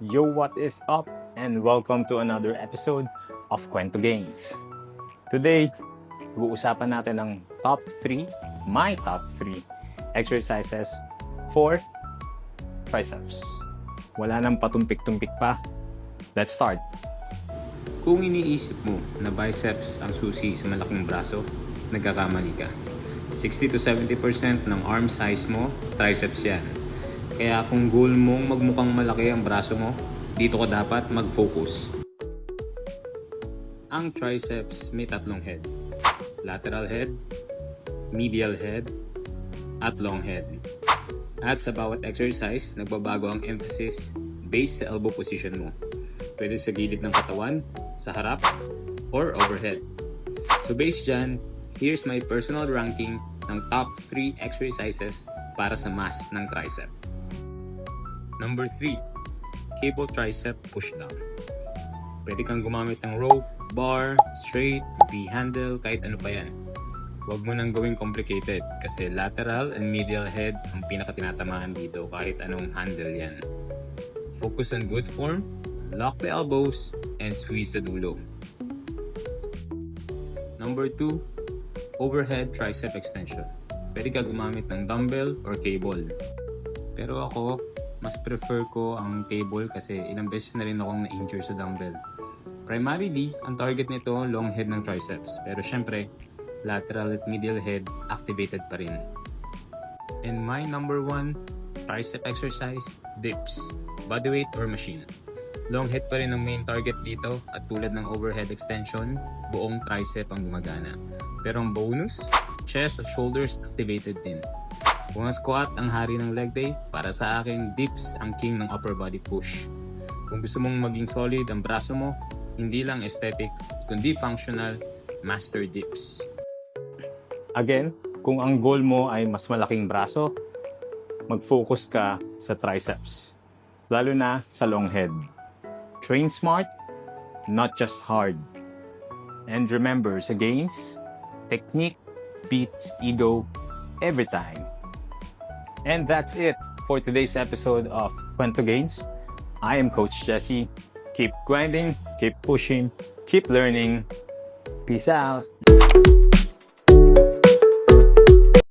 Yo, what is up? And welcome to another episode of Kwento Gains. Today, uusapan natin ang my top 3 exercises for triceps. Wala nang patumpik-tumpik pa. Let's start. Kung iniisip mo na biceps ang susi sa malaking braso, nagkakamali ka. 60 to 70% ng arm size mo, triceps yan. Kaya kung goal mong magmukhang malaki ang braso mo, dito ka dapat mag-focus. Ang triceps may tatlong head. Lateral head, medial head, at long head. At sa bawat exercise, nagbabago ang emphasis based sa elbow position mo. Pwede sa gilid ng katawan, sa harap, or overhead. So based dyan, here's my personal ranking ng top 3 exercises para sa mass ng tricep. Number 3, cable tricep pushdown. Pwede kang gumamit ng rope, bar, straight, V-handle, kahit ano pa yan. Huwag mo nang gawing complicated kasi lateral and medial head ang pinakatinatamaan dito kahit anong handle yan. Focus on good form, lock the elbows, and squeeze the dulo. Number 2, overhead tricep extension. Pwede ka gumamit ng dumbbell or cable. Pero ako, mas prefer ko ang cable kasi ilang beses na rin akong na-injure sa dumbbell. Primarily, ang target nito long head ng triceps. Pero syempre, lateral at medial head activated pa rin. And my number 1 tricep exercise, dips, bodyweight or machine. Long head pa rin ang main target dito at tulad ng overhead extension, buong tricep ang gumagana. Pero ang bonus, chest at shoulders activated din. Kung ang squat ang hari ng leg day, para sa akin, dips ang king ng upper body push. Kung gusto mong maging solid ang braso mo, hindi lang aesthetic, kundi functional, master dips. Again, kung ang goal mo ay mas malaking braso, mag-focus ka sa triceps. Lalo na sa long head. Train smart, not just hard. And remember, sa gains, technique beats ego every time. And that's it for today's episode of Kwento Gains. I am Coach Jesse. Keep grinding, keep pushing, keep learning. Peace out.